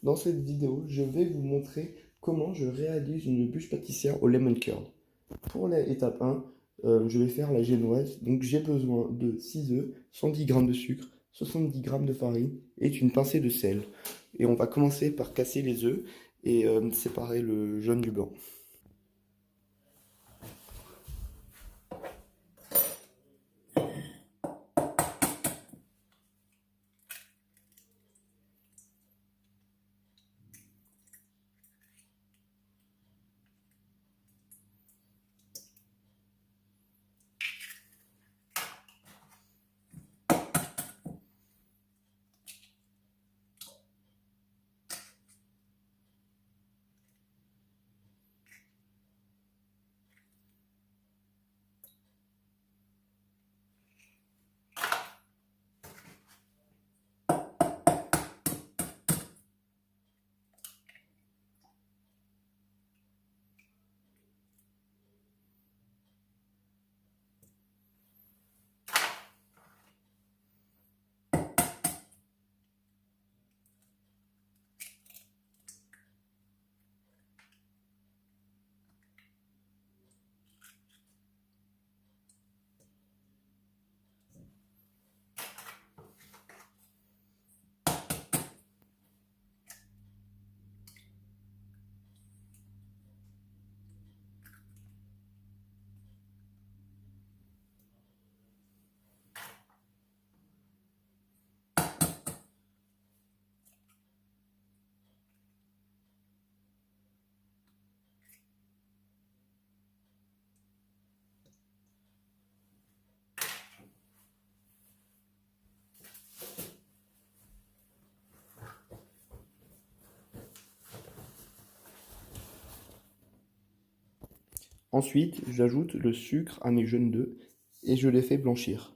Dans cette vidéo, je vais vous montrer comment je réalise une bûche pâtissière au lemon curd. Pour l'étape 1, je vais faire la génoise. Donc j'ai besoin de 6 œufs, 110 g de sucre, 70 g de farine et une pincée de sel. Et on va commencer par casser les œufs et séparer le jaune du blanc. Ensuite, j'ajoute le sucre à mes jaunes d'œufs et je les fais blanchir.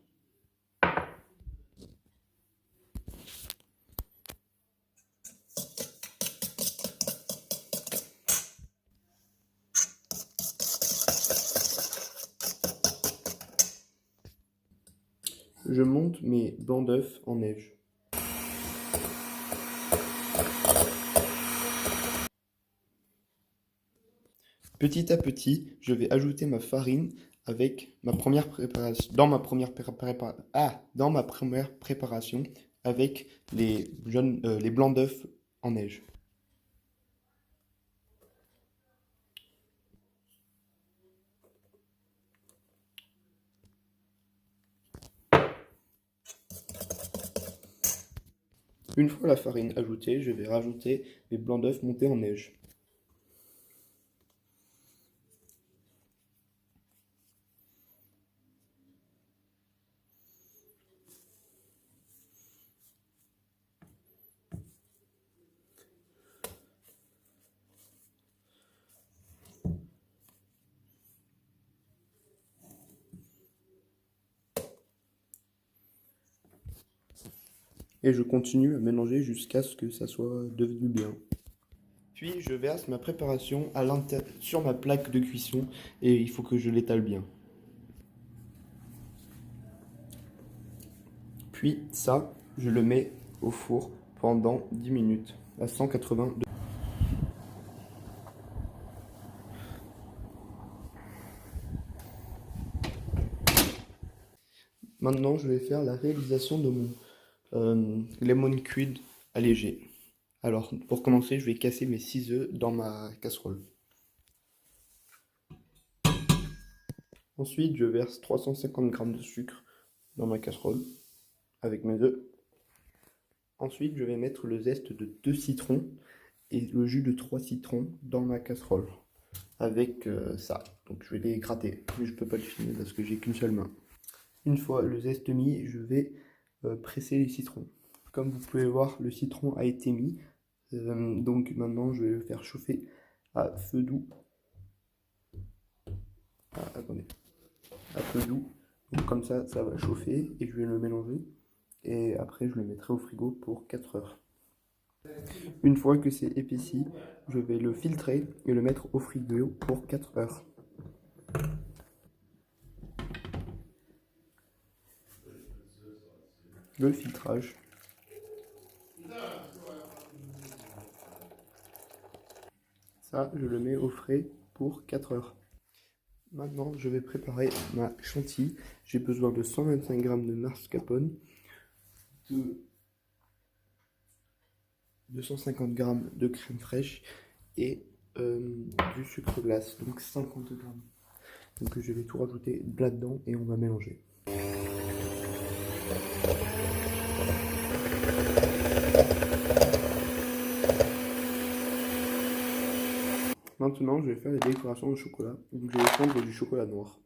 Je monte mes blancs d'œufs en neige. Petit à petit, je vais ajouter ma farine avec ma première préparation, dans ma première préparation avec les blancs d'œufs en neige. Une fois la farine ajoutée, je vais rajouter les blancs d'œufs montés en neige. Et je continue à mélanger jusqu'à ce que ça soit devenu bien. Puis je verse ma préparation sur ma plaque de cuisson et il faut que je l'étale bien. Puis ça, je le mets au four pendant 10 minutes à 180 degrés. Maintenant, je vais faire la réalisation de mon lemon curd allégé. Alors, pour commencer, je vais casser mes 6 œufs dans ma casserole. Ensuite, je verse 350 g de sucre dans ma casserole avec mes œufs. Ensuite, je vais mettre le zeste de 2 citrons et le jus de 3 citrons dans ma casserole avec ça. Donc, je vais les gratter, mais je ne peux pas le filmer parce que j'ai qu'une seule main. Une fois le zeste mis, je vais presser les citrons. Comme vous pouvez voir, le citron a été mis. Donc maintenant, je vais le faire chauffer à feu doux. Attendez. À feu doux. Donc comme ça va chauffer et je vais le mélanger. Et après, je le mettrai au frigo pour 4 heures. Une fois que c'est épaissi, je vais le filtrer et le mettre au frigo pour 4 heures. Le filtrage. Ça, je le mets au frais pour 4 heures. Maintenant, je vais préparer ma chantilly. J'ai besoin de 125 g de mascarpone, de 250 g de crème fraîche et du sucre glace, donc 50 g. Donc je vais tout rajouter là-dedans et on va mélanger. Maintenant, je vais faire les décorations au chocolat. Donc je vais prendre du chocolat noir.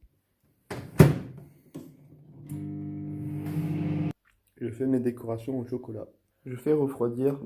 Je fais mes décorations au chocolat. Je fais refroidir.